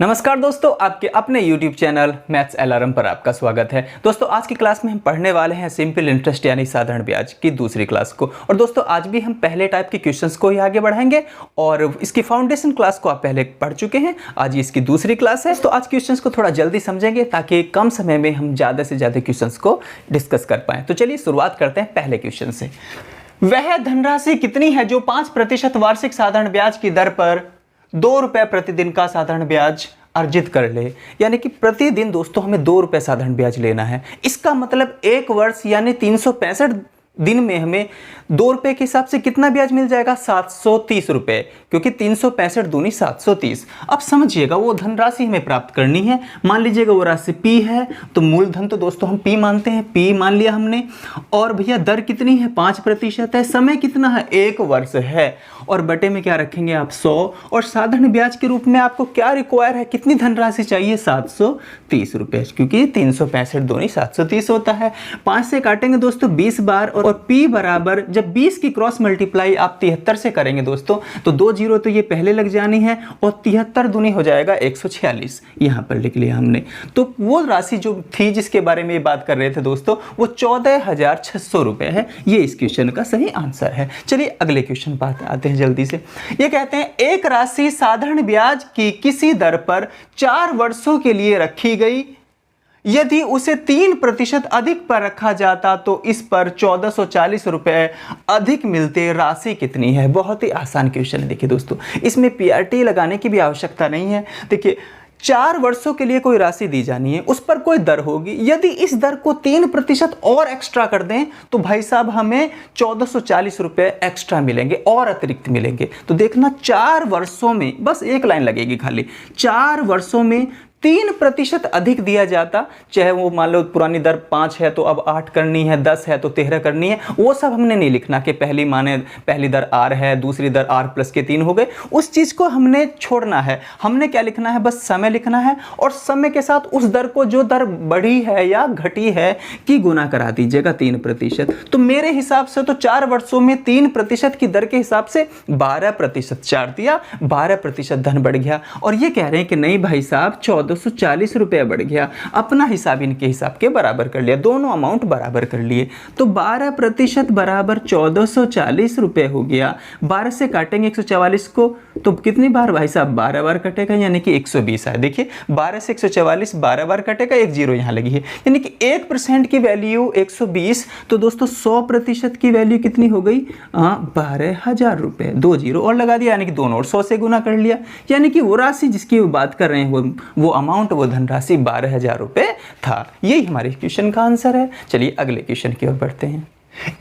नमस्कार दोस्तों, आपके अपने YouTube चैनल मैथ्स अलार्म पर आपका स्वागत है। दोस्तों आज की क्लास में हम पढ़ने वाले हैं सिंपल इंटरेस्ट यानी साधारण ब्याज की दूसरी क्लास को। और दोस्तों आज भी हम पहले टाइप के क्वेश्चंस को ही आगे बढ़ाएंगे और इसकी फाउंडेशन क्लास को आप पहले पढ़ चुके हैं, आज इसकी दूसरी क्लास है। तो आज क्वेश्चंस को थोड़ा जल्दी समझेंगे ताकि कम समय में हम ज़्यादा से ज़्यादा क्वेश्चंस को डिस्कस कर पाएँ। तो चलिए शुरुआत करते हैं पहले क्वेश्चन से। वह धनराशि कितनी है जो 5% वार्षिक साधारण ब्याज की दर पर 2 रुपये प्रतिदिन का साधारण ब्याज अर्जित कर ले। यानी कि प्रतिदिन दोस्तों हमें 2 रुपये साधारण ब्याज लेना है। इसका मतलब एक वर्ष यानी 365 दिन में हमें 2 रुपये के हिसाब से कितना ब्याज मिल जाएगा? 730 रुपये, क्योंकि 365 दूनी 730। अब समझिएगा वो धनराशि हमें प्राप्त करनी है। मान लीजिएगा वो राशि P है, तो मूलधन तो दोस्तों हम P मानते हैं, P मान लिया हमने। और भैया दर कितनी है? 5% है। समय कितना है? 1 वर्ष है। और बटे में क्या रखेंगे आप? 100। और साधारण ब्याज के रूप में आपको क्या रिक्वायर है? कितनी धनराशि चाहिए? 730 रुपये, क्योंकि 365 दूनी 730 होता है। 5 से काटेंगे दोस्तों 20 बार, और P बराबर जब 20 की क्रॉस मल्टीप्लाई आप 73 से करेंगे दोस्तों, तो 2 जीरो तो ये पहले लग जानी है, और 73 दूनी हो जाएगा 146। यहाँ पर लिख लिया हमने। तो वो राशि जो थी जिसके बारे में ये बात कर रहे थे दोस्तों, वो 14,600 रुपये है। ये इस क्वेश्चन का सही आंसर है। चलिए अगले क्वेश्चन पर आते हैं जल्दी से। ये कहते हैं एक राशि साधारण ब्याज की किसी दर पर 4 वर्षों के लिए रखी गई, यदि उसे 3% अधिक पर रखा जाता तो इस पर 1440 रुपये अधिक मिलते। राशि कितनी है? बहुत ही आसान क्वेश्चन है। देखिए दोस्तों, इसमें PRT लगाने की भी आवश्यकता नहीं है। देखिए 4 वर्षों के लिए कोई राशि दी जानी है, उस पर कोई दर होगी। यदि इस दर को 3% और एक्स्ट्रा कर दें तो भाई साहब हमें 1440 रुपये एक्स्ट्रा मिलेंगे और अतिरिक्त मिलेंगे। तो देखना 4 वर्षों में, बस एक लाइन लगेगी खाली, 4 वर्षों में 3% अधिक दिया जाता, चाहे वो मान लो पुरानी दर 5 है तो अब 8 करनी है, 10 है तो 13 करनी है, वो सब हमने नहीं लिखना कि पहली दर R है, दूसरी दर R प्लस के 3 हो गए। उस चीज़ को हमने छोड़ना है। हमने क्या लिखना है? बस समय लिखना है, और समय के साथ उस दर को जो दर बढ़ी है या घटी है की गुना करा दीजिएगा 3%। तो मेरे हिसाब से तो 4 वर्षों में 3% की दर के हिसाब से 12% चार दिया, 12% धन बढ़ गया। और ये कह रहे हैं कि नहीं भाई साहब 1440 रुपये बढ़ गया। अपना हिसाब इनके हिसाब के बराबर कर लिया, दोनों अमाउंट बराबर कर लिए। तो 12% बराबर 1440 रुपये हो गया। 12 से काटेंगे 144 को, तो कितनी बार भाई साहब? 12 बार कटेगा, यानी कि 120 है। देखिए 12 से 144 12 बार कटेगा, एक जीरो यहाँ लगी है, यानी कि 1% की वैल्यू 120। तो दोस्तों 100% की वैल्यू कितनी हो गई? 12,000 रुपये। 2 जीरो और लगा दिया, यानी कि दोनों और 100 से गुना कर लिया। यानी कि वो राशि जिसकी वो बात कर रहे हैं वो अमाउंट, वो धनराशि 12,000 रुपये था। यही हमारे क्वेश्चन का आंसर है। चलिए अगले क्वेश्चन की ओर बढ़ते हैं।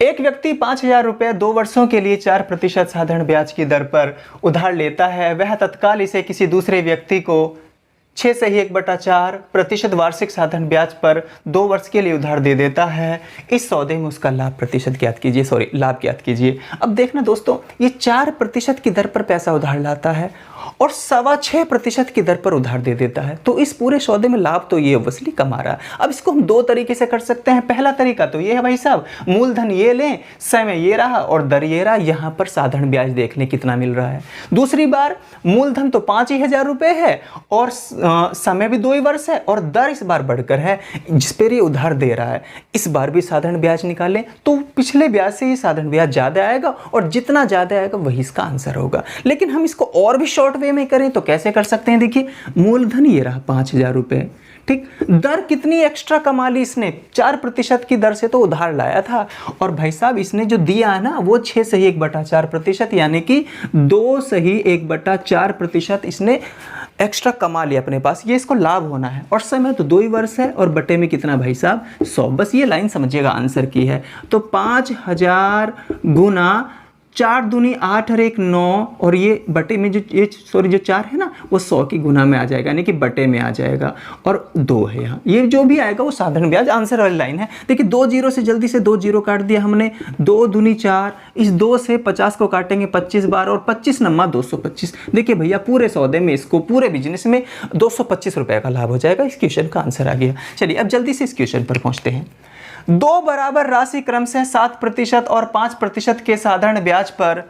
एक व्यक्ति 5,000 रुपये 2 वर्षों के लिए 4% साधारण ब्याज की दर पर उधार लेता है। वह तत्काल इसे किसी दूसरे व्यक्ति को 6 से 1/4% वार्षिक साधारण ब्याज पर 2 वर्ष के लिए उधार दे देता है। इस सौदे में उसका लाभ ज्ञात कीजिए। अब देखना दोस्तों, ये 4% की दर पर पैसा उधार लाता है और 6.25% की दर पर उधार दे देता है। तो इस पूरे सौदे में लाभ तो ये वसूली कमा रहा है। अब इसको हम 2 तरीके से कर सकते हैं। पहला तरीका तो ये है भाई साहब, मूलधन ये लें, समय ये रहा और दर ये रहा, यहाँ पर साधारण ब्याज देख लें कितना मिल रहा है। दूसरी बार मूलधन तो 5,000 रुपये है और समय भी 2 ही वर्ष है, और दर इस बार बढ़कर है जिस पर ये उधार दे रहा है। इस बार भी साधारण ब्याज निकालें तो पिछले ब्याज से ये साधारण ब्याज ज़्यादा आएगा, और जितना ज़्यादा आएगा वही इसका आंसर होगा। लेकिन हम इसको और भी शॉर्ट वे में करें तो कैसे कर सकते हैं? देखिए मूलधन ये रहा 5,000 रुपये, ठीक। दर कितनी एक्स्ट्रा कमा ली इसने? 4% की दर से तो उधार लाया था, और भाई साहब इसने जो दिया है ना वो 6 से 1/4%, यानी कि 2 से 1/4% इसने एक्स्ट्रा कमा लिया अपने पास। ये इसको लाभ होना है, और समय तो 2 ही वर्ष है, और बटे में कितना भाई साहब? 100। बस ये लाइन समझिएगा आंसर की है। तो 5,000 गुना 4 दूनी 8 और 1 9, और ये बटे में जो 4 है ना वो 100 की गुना में आ जाएगा, यानी कि बटे में आ जाएगा, और 2 है यहाँ। ये जो भी आएगा वो साधारण ब्याज आंसर वाली लाइन है। देखिए 2 जीरो से जल्दी से 2 जीरो काट दिया हमने। 2 दूनी 4, इस 2 से 50 को काटेंगे 25 बार, और 25 नम्मा 225। देखिए भैया पूरे सौदे में, इसको पूरे बिजनेस में 225 रुपये का लाभ हो जाएगा। इस क्वेश्चन का आंसर आ गया। चलिए अब जल्दी से इस क्वेश्चन पर पहुँचते हैं। 2 बराबर राशि क्रमशः 7% और 5% के साधारण ब्याज पर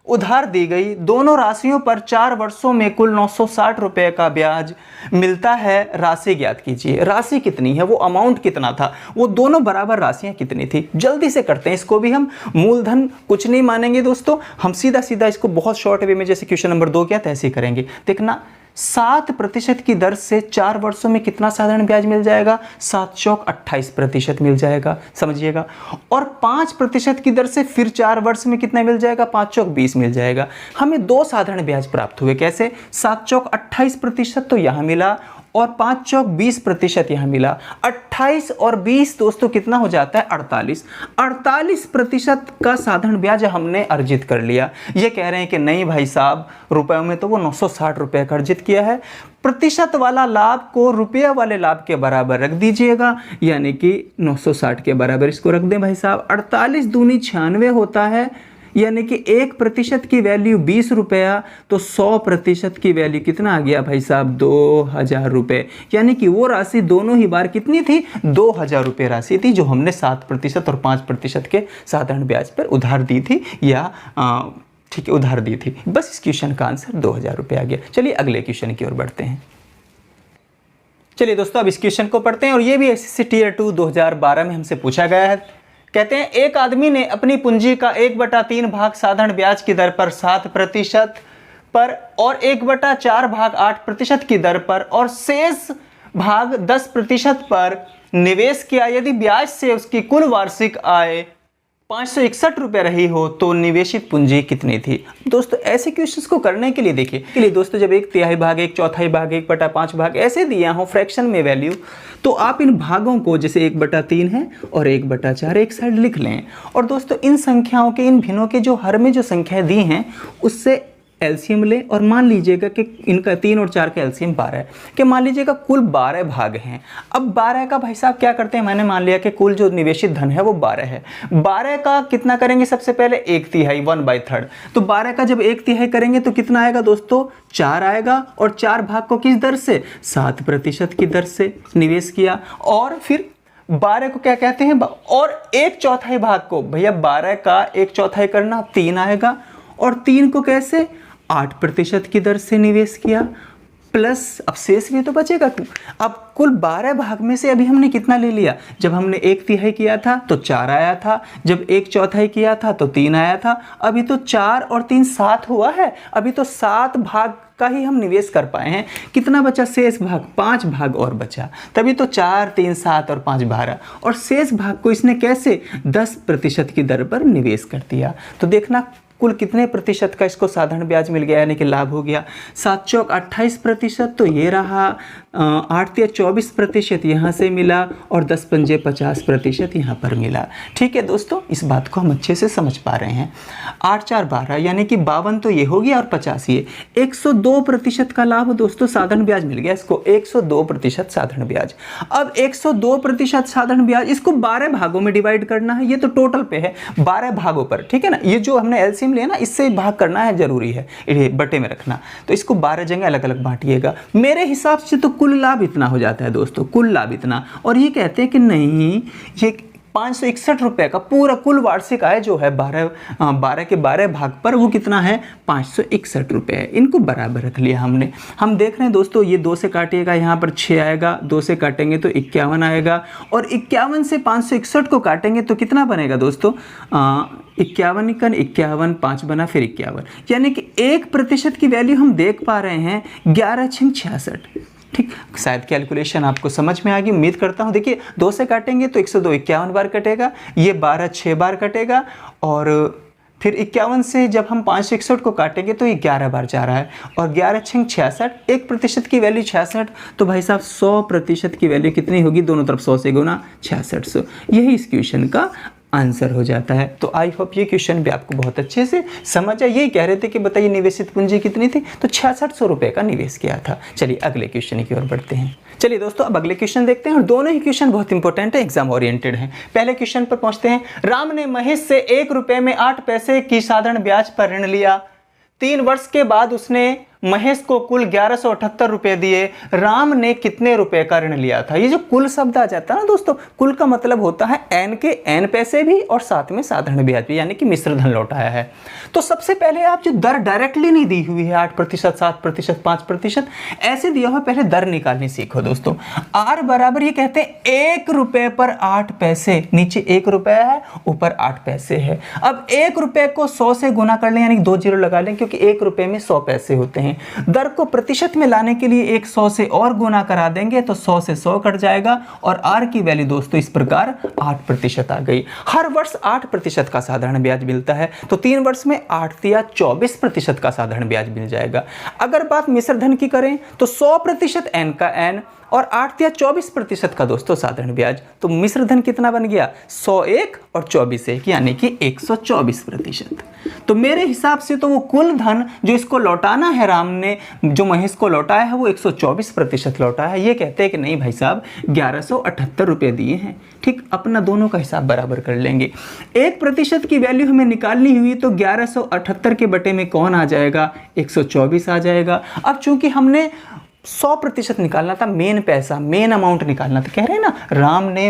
उधार दी गई दोनों राशियों पर 4 वर्षों में कुल 960 रुपए का ब्याज मिलता है। राशि ज्ञात कीजिए। राशि कितनी है, वो अमाउंट कितना था, वो दोनों बराबर राशियां कितनी थी। जल्दी से करते हैं इसको भी। हम मूलधन कुछ नहीं मानेंगे दोस्तों, हम सीधा सीधा इसको बहुत शॉर्ट वे में जैसे क्वेश्चन नंबर 2 किया था ऐसे ही करेंगे। देखना 7% की दर से 4 वर्षों में कितना साधारण ब्याज मिल जाएगा, 7 चौक 28% मिल जाएगा, समझिएगा। और 5% की दर से फिर 4 वर्ष में कितना मिल जाएगा, 5 चौक 20 मिल जाएगा। हमें 2 साधारण ब्याज प्राप्त हुए। कैसे, 7 चौक 28% तो यहां मिला और 5 चौक 20% यहां मिला। 28 और 20 दोस्तों कितना हो जाता है, 48। 48% का साधारण ब्याज हमने अर्जित कर लिया। ये कह रहे हैं कि नहीं भाई साहब, रुपयों में तो वो 960 रुपए का अर्जित किया है। प्रतिशत वाला लाभ को रुपया वाले लाभ के बराबर रख दीजिएगा, यानी कि 960 के बराबर इसको रख दें भाई साहब। 48 दूनी 96 होता है, यानी कि 1% की वैल्यू 20 रुपया, तो 100% की वैल्यू कितना आ गया भाई साहब, 2000 रुपये। यानी कि वो राशि दोनों ही बार कितनी थी, 2000 रुपये राशि थी, जो हमने 7% और 5% के साधारण ब्याज पर उधार दी थी, या ठीक है उधार दी थी। बस इस क्वेश्चन का आंसर 2000 रुपये आ गया। चलिए अगले क्वेश्चन की ओर बढ़ते हैं। चलिए दोस्तों अब इस क्वेश्चन को पढ़ते हैं, और ये भी एसएससी टियर 2 2012 में हमसे पूछा गया है। कहते हैं एक आदमी ने अपनी पूंजी का 1/3 भाग साधारण ब्याज की दर पर 7% पर और 1/4 भाग 8% की दर पर और शेष भाग 10% पर निवेश किया। यदि ब्याज से उसकी कुल वार्षिक आय 561 रुपये रही हो तो निवेशित पूंजी कितनी थी। दोस्तों ऐसे क्वेश्चंस को करने के लिए देखिए, के लिए दोस्तों जब 1/3 भाग 1/4 भाग 1/5 भाग ऐसे दिया हो फ्रैक्शन में वैल्यू, तो आप इन भागों को जैसे 1/3 है और 1/4 एक साइड लिख लें। और दोस्तों इन संख्याओं के, इन भिन्नों के जो हर में जो संख्याएं दी हैं उससे एलसीएम ले, और मान लीजिएगा कि इनका 3 और 4 का एलसीएम 12 है, कि मान लीजिएगा कुल 12 भाग हैं। अब 12 का भाई साहब क्या करते हैं, मैंने मान लिया कि कुल जो निवेशित धन है वो 12 है। 12 का कितना करेंगे, सबसे पहले 1/3 1/3। तो 12 का जब 1/3 करेंगे तो कितना आएगा दोस्तों, 4 आएगा। और 4 भाग को किस दर से, 7% की दर से निवेश किया। और फिर 12 को क्या कहते हैं, और 1/4 भाग को भैया 12 का 1/4 करना 3 आएगा। और 3 को कैसे, 8% की दर से निवेश किया, प्लस अब शेष भी तो बचेगा। अब कुल 12 भाग में से अभी हमने कितना ले लिया, जब हमने 1/3 किया था तो 4 आया था, जब 1/4 किया था तो 3 आया था। अभी तो 4 और 3 7 हुआ है, अभी तो 7 भाग का ही हम निवेश कर पाए हैं। कितना बचा, शेष भाग 5 भाग और बचा, तभी तो 4 3 7 और 5 12। और शेष भाग को इसने कैसे 10% की दर पर निवेश कर दिया। तो देखना कुल कितने प्रतिशत का इसको साधारण ब्याज मिल गया, यानी कि लाभ हो गया। 7 चौक 28%, तो ये रहा। 8 तिया 24% यहाँ से मिला, और 10 पंजे 50% यहाँ पर मिला। ठीक है दोस्तों, इस बात को हम अच्छे से समझ पा रहे हैं। 8 4 12 यानी कि 52 तो ये हो गया, और 50 ये 102% का लाभ दोस्तों साधारण ब्याज मिल गया इसको। 102% साधारण ब्याज। अब 102% साधारण ब्याज इसको 12 भागों में डिवाइड करना है। ये तो टोटल पे है 12 भागों पर, ठीक है ना। ये जो हमने एलसीएम लिया ना, इससे भाग करना है, जरूरी है ये बटे में रखना। तो इसको 12 जगह अलग अलग बांटिएगा। मेरे हिसाब से तो कुल लाभ इतना हो जाता है दोस्तों, कुल लाभ इतना। और ये कहते हैं कि नहीं, ये 561 रुपये का पूरा कुल वार्षिक आय जो है 12 के 12 भाग पर वो कितना है, 561 रुपये है। इनको बराबर रख लिया हमने। हम देख रहे हैं दोस्तों, ये 2 से काटिएगा, यहाँ पर 6 आएगा, 2 से काटेंगे तो 51 आएगा, और 51 से 561 को काटेंगे तो कितना बनेगा दोस्तों, 51 51 5 बना, फिर 51, यानी कि 1% की वैल्यू हम देख पा रहे हैं 11×66। ठीक, शायद कैलकुलेशन आपको समझ में आ गई, उम्मीद करता हूँ। देखिए 2 से काटेंगे तो 102 51 बार कटेगा, ये 12 6 बार कटेगा, और फिर 51 से जब हम 561 को काटेंगे तो ये 11 बार जा रहा है, और 11×6 66, 1% की वैल्यू 66, तो भाई साहब 100% की वैल्यू कितनी होगी, दोनों तरफ 100 से गुना 6600। यही इस क्वेश्चन का आंसर हो जाता है। तो आई होप ये क्वेश्चन भी आपको बहुत अच्छे से समझ आया। यही कह रहे थे कि बताइए निवेशित पूंजी कितनी थी, तो 6600 रुपये का निवेश किया था। चलिए अगले क्वेश्चन की ओर बढ़ते हैं। चलिए दोस्तों अब अगले क्वेश्चन देखते हैं, और दोनों ही क्वेश्चन बहुत इंपॉर्टेंट है, एग्जाम ओरिएंटेड हैं। पहले क्वेश्चन पर पहुंचते हैं। राम ने महेश से 1 रुपये में 8 पैसे की साधारण ब्याज पर ऋण लिया। 3 वर्ष के बाद उसने महेश को कुल 1178 रुपए दिए, राम ने कितने रुपए का ऋण लिया था। ये जो कुल शब्द आ जाता है ना दोस्तों, कुल का मतलब होता है n के n पैसे भी और साथ में साधारण ब्याज भी, यानी कि मिश्र धन लौटाया है। तो सबसे पहले आप जो दर डायरेक्टली नहीं दी हुई है 8%, 7%, 5%, ऐसे दिया हुआ पहले दर निकालनी सीखो दोस्तों। r बराबर ये कहते हैं 1 रुपए पर 8 पैसे, नीचे 1 रुपया है ऊपर 8 पैसे है। अब 1 रुपए को 100 से गुना कर लें, यानी 2 जीरो लगा लें, क्योंकि 1 रुपए में 100 पैसे होते हैं। दर को प्रतिशत में लाने के लिए 100 से और गुना करा देंगे तो 100 से 100 कट जाएगा और r की वैल्यू दोस्तों इस प्रकार 8% आ गई। हर वर्ष 8% का साधारण ब्याज मिलता है, तो 3 वर्ष में 8 या 24% का साधारण ब्याज मिल जाएगा। अगर बात मिश्र धन की करें तो 100% n का n और 8 या 24% का दोस्तों साधारण ब्याज, तो मिश्र धन कितना बन गया 101 और 24 1, यानी कि 124%। तो मेरे हिसाब से तो वो कुल धन जो इसको लौटाना है, राम ने जो महेश को लौटाया है, वो 124% लौटाया है। ये कहते हैं कि नहीं भाई साहब 1178 रुपये दिए हैं। ठीक, अपना दोनों का हिसाब बराबर कर लेंगे। 1% की वैल्यू हमें निकालनी हुई तो 1178 के बटे में कौन आ जाएगा, 124 आ जाएगा। अब चूंकि हमने 100% निकालना था, मेन पैसा, मेन अमाउंट निकालना था, कह रहे हैं ना राम ने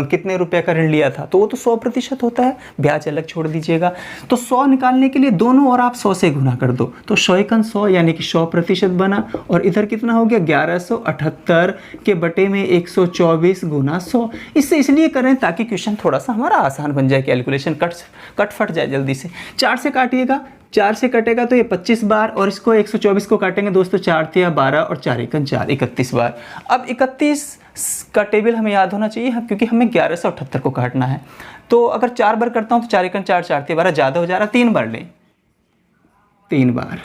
कितने रुपए का ऋण लिया था, तो वो तो 100% होता है, ब्याज अलग छोड़ दीजिएगा। तो 100 निकालने के लिए दोनों और आप 100 से गुना कर दो, तो 100 यानी कि 100% बना। और इधर कितना हो गया 1178 के बटे में 124 गुना 100। इससे इसलिए करें ताकि क्वेश्चन थोड़ा सा हमारा आसान बन जाए, कैलकुलेशन कट फट जाए जल्दी से। 4 से काटिएगा, 4 से कटेगा तो ये 25 बार, और इसको 124 को काटेंगे दोस्तों 4 या 12 और 4 1 4, 31 बार। अब 31 का टेबल हमें याद होना चाहिए, क्योंकि हमें 1178 को काटना है। तो अगर 4 बार करता हूँ तो 4 1 4, 4 12 ज़्यादा हो जा रहा, 3 बार लें, 3 बार।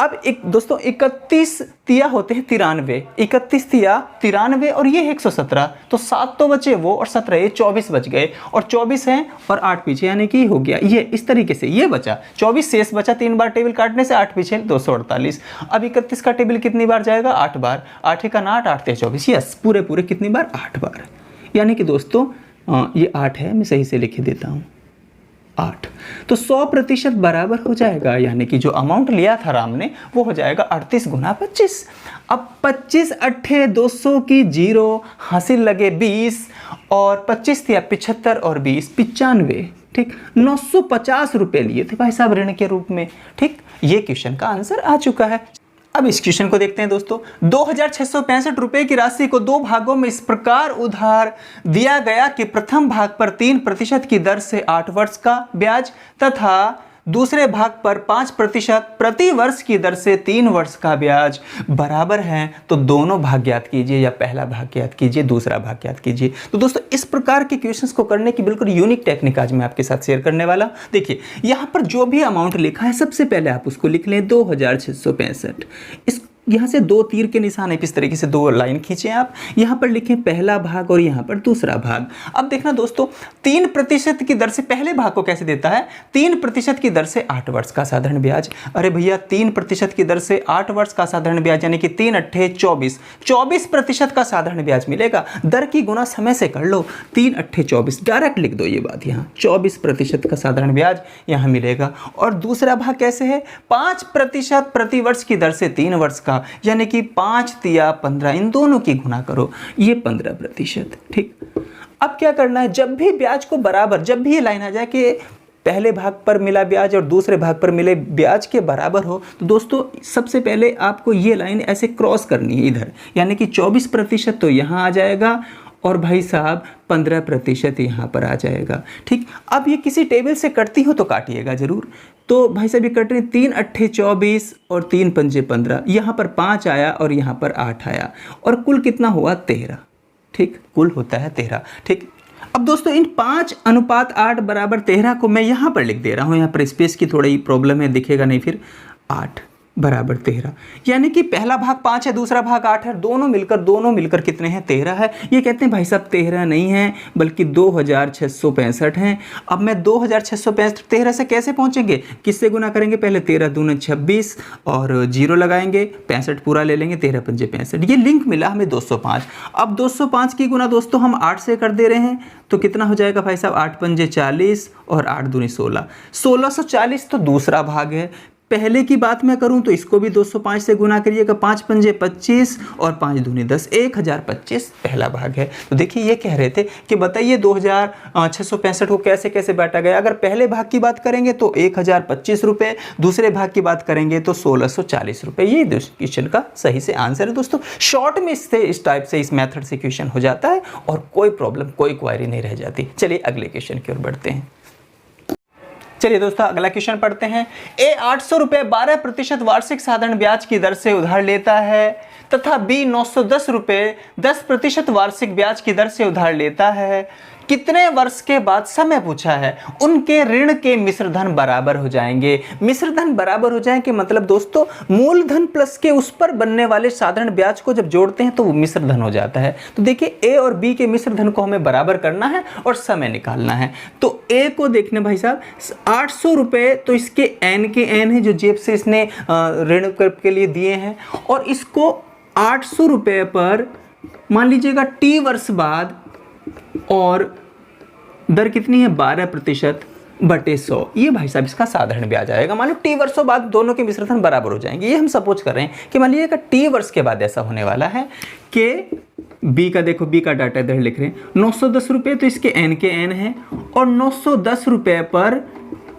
अब एक दोस्तों 31 तिया होते हैं 93, 31 तिया 93 और ये 117, तो 7 तो बचे वो और 17 ये 24 बच गए, और 24 हैं और 8 पीछे, यानी कि हो गया ये इस तरीके से, ये बचा 24 शेष बचा, 3 बार टेबल काटने से 8 पीछे 248। अब 31 का टेबल कितनी बार जाएगा, 8 बार, 8 का 8, 8 24, यस पूरे कितनी बार, 8 बार। यानी कि दोस्तों ये 8 है, मैं सही से लिख देता हूँ 8। तो 100% बराबर हो जाएगा, यानी कि जो अमाउंट लिया था राम ने वो हो जाएगा 38 गुना 25। अब 25 अट्ठे 200 की 0, हासिल लगे 20 और 25 थी 75 और 20 95। ठीक, 950 रुपये लिए थे भाई साहब ऋण के रूप में। ठीक, ये क्वेश्चन का आंसर आ चुका है। अब इस क्वेश्चन को देखते हैं दोस्तों। 2665 रुपए की राशि को 2 भागों में इस प्रकार उधार दिया गया कि प्रथम भाग पर 3% की दर से 8 वर्ष का ब्याज तथा दूसरे भाग पर 5% प्रति वर्ष की दर से 3 वर्ष का ब्याज बराबर है। तो दोनों भाग ज्ञात कीजिए, या पहला भाग ज्ञात कीजिए, दूसरा भाग ज्ञात कीजिए। तो दोस्तों इस प्रकार के क्वेश्चंस को करने की बिल्कुल यूनिक टेक्निक आज मैं आपके साथ शेयर करने वाला। देखिए यहाँ पर जो भी अमाउंट लिखा है सबसे पहले आप उसको लिख लें 2665। इस यहाँ से 2 तीर के निशान है, किस तरीके से 2 लाइन खींचे आप, यहाँ पर लिखें पहला भाग और यहाँ पर दूसरा भाग। अब देखना दोस्तों 3% की दर से पहले भाग को कैसे देता है, 3% की दर से 8 वर्ष का साधारण ब्याज। अरे भैया 3% की दर से 8 वर्ष का साधारण ब्याज, यानी कि 3 अट्ठे 24, 24% का साधारण ब्याज मिलेगा। दर की गुना समय से कर लो, 3 अट्ठे 24, डायरेक्ट लिख दो ये बात, यहाँ 24% का साधारण ब्याज यहाँ मिलेगा। और दूसरा भाग कैसे है, 5% प्रति वर्ष की दर से 3 वर्ष का, यानी कि 5 तिया 15, इन दोनों की गुना करो, ये 15%। ठीक, अब क्या करना है, जब भी ब्याज को बराबर, जब भी ये लाइन आ जाए कि पहले भाग पर मिला ब्याज और दूसरे भाग पर मिले ब्याज के बराबर हो, तो दोस्तों सबसे पहले आपको ये लाइन ऐसे क्रॉस करनी है इधर, यानी कि 24% तो यहाँ आ जाएगा और भाई साहब 15% यहाँ पर आ जाएगा। ठीक, अब ये किसी टेबल से कटती हो तो काटिएगा जरूर। तो भाई साहब ये कट रही, 3 अट्ठे 24 और 3 पंजे 15, यहाँ पर 5 आया और यहाँ पर 8 आया, और कुल कितना हुआ 13। ठीक, कुल होता है 13। ठीक, अब दोस्तों इन 5:8 बराबर 13 को मैं यहाँ पर लिख दे रहा हूँ, यहाँ पर स्पेस की थोड़ी प्रॉब्लम है, दिखेगा नहीं फिर, 8 बराबर 13, यानी कि पहला भाग 5 है, दूसरा भाग 8 है, दोनों मिलकर कितने हैं, 13 है। ये कहते हैं भाई साहब 13 नहीं है बल्कि 2665 हैं। अब मैं 2665 13 से कैसे पहुंचेंगे, किससे गुना करेंगे, पहले 13 दूने 26 और 0 लगाएंगे, 65 पूरा ले लेंगे, 13 पंजे 65, ये लिंक मिला हमें 205। अब 205 की गुना दोस्तों हम 8 से कर दे रहे हैं, तो कितना हो जाएगा भाई साहब, 8 पंजे 40 और 8 दूनी 16, 1640 तो दूसरा भाग है। पहले की बात मैं करूं तो इसको भी 205 से गुना करिएगा, 5 पंजे 25 और 5 दूनी 10, 1025 पहला भाग है। तो देखिए ये कह रहे थे कि बताइए 2665 को कैसे कैसे बांटा गया। अगर पहले भाग की बात करेंगे तो 1025 रुपये, दूसरे भाग की बात करेंगे तो 1640 रुपये। ये क्वेश्चन का सही से आंसर है दोस्तों। शॉर्ट में इस टाइप से इस मेथड से क्वेश्चन हो जाता है और कोई प्रॉब्लम कोई क्वायरी नहीं रह जाती। चलिए अगले क्वेश्चन की ओर बढ़ते हैं। चलिए दोस्तों अगला क्वेश्चन पढ़ते हैं। ए 800 रुपये 12% वार्षिक साधारण ब्याज की दर से उधार लेता है तथा बी 910 रुपये 10% वार्षिक ब्याज की दर से उधार लेता है। कितने वर्ष के बाद समय पूछा है। उनके ऋण के मिश्रधन बराबर हो जाएंगे। मिश्रधन बराबर हो जाएंगे मतलब दोस्तों मूलधन प्लस के उस पर बनने वाले साधारण ब्याज को जब जोड़ते हैं तो वो मिश्रधन हो जाता है। तो देखिए ए और बी के मिश्रधन को हमें बराबर करना है और समय निकालना है। तो ए को देखने भाई साहब 800 रुपये, तो इसके एन के एन है जो जेब से इसने ऋण के लिए दिए हैं, और इसको 800 रुपये पर मान लीजिएगा टी वर्ष बाद, और दर कितनी है 12% बटे 100। ये भाई साहब इसका साधारण ब्याज आएगा। मान लो टी वर्षों बाद दोनों के मिश्रधन बराबर हो जाएंगे। ये हम सपोज कर रहे हैं कि मान लीजिएगा टी वर्ष के बाद ऐसा होने वाला है कि बी का देखो, बी का डाटा इधर लिख रहे हैं 910 रुपये, तो इसके एन के एन है, और 910 रुपये पर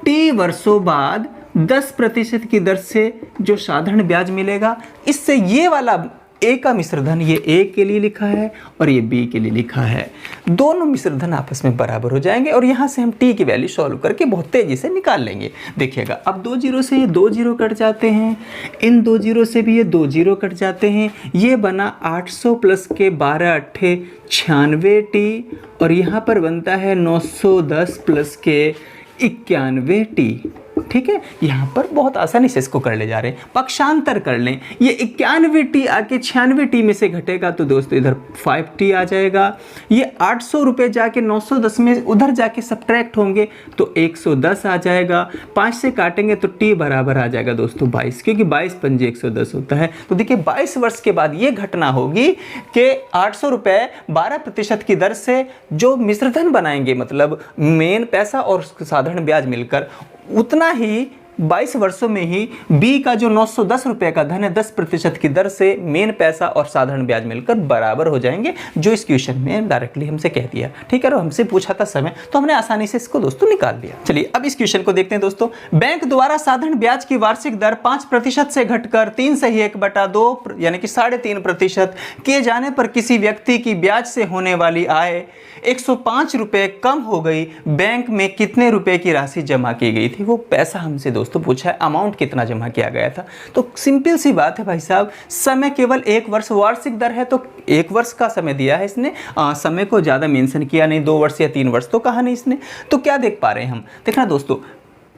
टी वर्षों बाद 10% की दर से जो साधारण ब्याज मिलेगा, इससे ये वाला ए का मिश्रधन ये ए के लिए लिखा है और ये बी के लिए लिखा है, दोनों मिश्रधन आपस में बराबर हो जाएंगे और यहाँ से हम टी की वैल्यू सॉल्व करके बहुत तेजी से निकाल लेंगे। देखिएगा अब 2 जीरो से ये 2 जीरो कट जाते हैं, इन 2 जीरो से भी ये 2 जीरो कट जाते हैं। ये बना 800 प्लस के 12 अट्ठे 96 टी, और यहाँ पर बनता है 910 प्लस के 91 टी। ठीक है, यहाँ पर बहुत आसानी से इसको कर ले जा रहे हैं। पक्षांतर कर लें, ये 91 टी आके 96 टी में से घटेगा तो दोस्तों इधर 5 टी आ जाएगा। ये 800 रुपये जाके 910 में उधर जाके सब्ट्रैक्ट होंगे तो 110 आ जाएगा। 5 से काटेंगे तो टी बराबर आ जाएगा दोस्तों 22, क्योंकि 22 पंजे 110 होता है। तो देखिए 22 वर्ष के बाद ये घटना होगी कि 800 रुपये 12% की दर से जो मिश्रधन बनाएंगे, मतलब मेन पैसा और साधारण ब्याज मिलकर, उतना ही 22 वर्षों में ही बी का जो 910 रुपये का धन है 10% की दर से मेन पैसा और साधारण ब्याज मिलकर बराबर हो जाएंगे, जो इस क्वेश्चन में डायरेक्टली हमसे कह दिया। ठीक है, और हमसे पूछा था समय, तो हमने आसानी से इसको दोस्तों निकाल लिया। चलिए अब इस क्वेश्चन को देखते हैं दोस्तों। बैंक द्वारा साधारण ब्याज की वार्षिक दर 5% से घटकर 3/1/2 यानी कि 3.5% किए जाने पर किसी व्यक्ति की ब्याज से होने वाली आय 105 रुपये कम हो गई। बैंक में कितने रुपए की राशि जमा की गई थी, वो पैसा हमसे दोस्तों पूछा है, अमाउंट कितना जमा किया गया था। तो सिंपल सी बात है भाई साहब, समय केवल 1 वर्ष, वार्षिक दर है तो 1 वर्ष का समय दिया है इसने, समय को ज़्यादा मेंशन किया नहीं, 2 वर्ष या 3 वर्ष तो कहा नहीं इसने। तो क्या देख पा रहे हैं हम, देखना दोस्तों,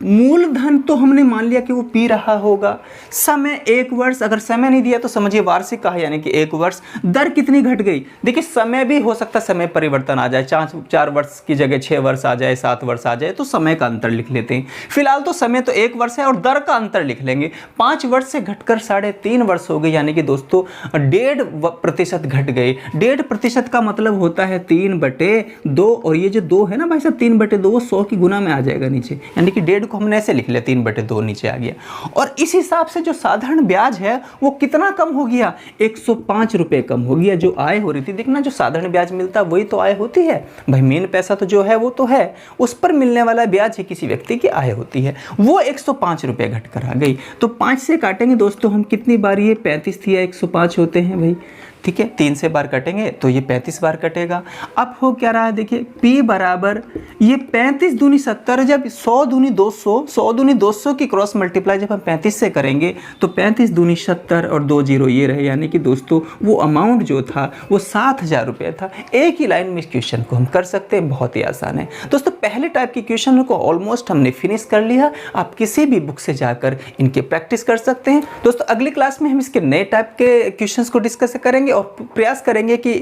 मूलधन तो हमने मान लिया कि वो पी रहा होगा, समय 1 वर्ष, अगर समय नहीं दिया तो समझिए वार्षिक कहा यानी कि 1 वर्ष। दर कितनी घट गई, देखिए समय भी हो सकता है समय परिवर्तन आ जाए, 4 वर्ष की जगह 6 वर्ष आ जाए, 7 वर्ष आ जाए, तो समय का अंतर लिख लेते हैं। फिलहाल तो समय तो 1 वर्ष है और दर का अंतर लिख लेंगे। 5 वर्ष से घटकर 3.5 वर्ष हो गए, यानी कि दोस्तों 1.5% घट गए। 1.5% का मतलब होता है 3/2, और ये जो 2 है ना भाई साहब 3/2 वो 100 की गुना में आ जाएगा नीचे, यानी कि 1.5 को हमने ऐसे लिख लिया 3/2 नीचे आ गया। और इस हिसाब से जो साधारण ब्याज है वो कितना कम हो गया, 105 रुपये कम हो गया। जो आय हो रही थी, देखना जो साधारण ब्याज मिलता है वही तो आय होती है भाई, मेन पैसा तो जो है वो तो है, उस पर मिलने वाला ब्याज ही किसी व्यक्ति की आय होती है, वो 105 रुपये घटकर आ गई। तो 5 से काटेंगे दोस्तों हम, कितनी बार ये 35 थी या 105 होते हैं भाई, ठीक है, 3 से बार कटेंगे तो ये 35 बार कटेगा। अब हो क्या रहा है, देखिए P बराबर ये 35 दूनी 70, जब 100 दूनी 200, 100 दूनी 200 की क्रॉस मल्टीप्लाई जब हम 35 से करेंगे तो 35 दूनी 70 और 2 जीरो ये रहे, यानी कि दोस्तों वो अमाउंट जो था वो 7000 रुपये था। एक ही लाइन में इस क्वेश्चन को हम कर सकते हैं, बहुत ही आसान है दोस्तों। पहले टाइप के क्वेश्चन को ऑलमोस्ट हमने फिनिश कर लिया, आप किसी भी बुक से जाकर इनके प्रैक्टिस कर सकते हैं दोस्तों। अगली क्लास में हम इसके नए टाइप के क्वेश्चंस को डिस्कस करेंगे और प्रयास करेंगे कि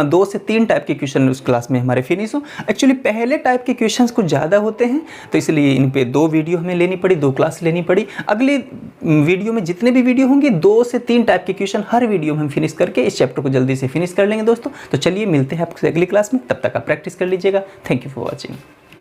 2 से 3 टाइप के क्वेश्चन उस क्लास में हमारे फिनिश हो। एक्चुअली पहले टाइप के क्वेश्चंस कुछ ज़्यादा होते हैं, तो इसलिए इन पे 2 वीडियो हमें लेनी पड़ी, 2 क्लास लेनी पड़ी। अगले वीडियो में जितने भी वीडियो होंगे 2 से 3 टाइप के क्वेश्चन हर वीडियो में हम फिनिश करके इस चैप्टर को जल्दी से फिनिश कर लेंगे दोस्तों। तो चलिए मिलते हैं आपसे अगली क्लास में, तब तक आप प्रैक्टिस कर लीजिएगा। Thank you for watching.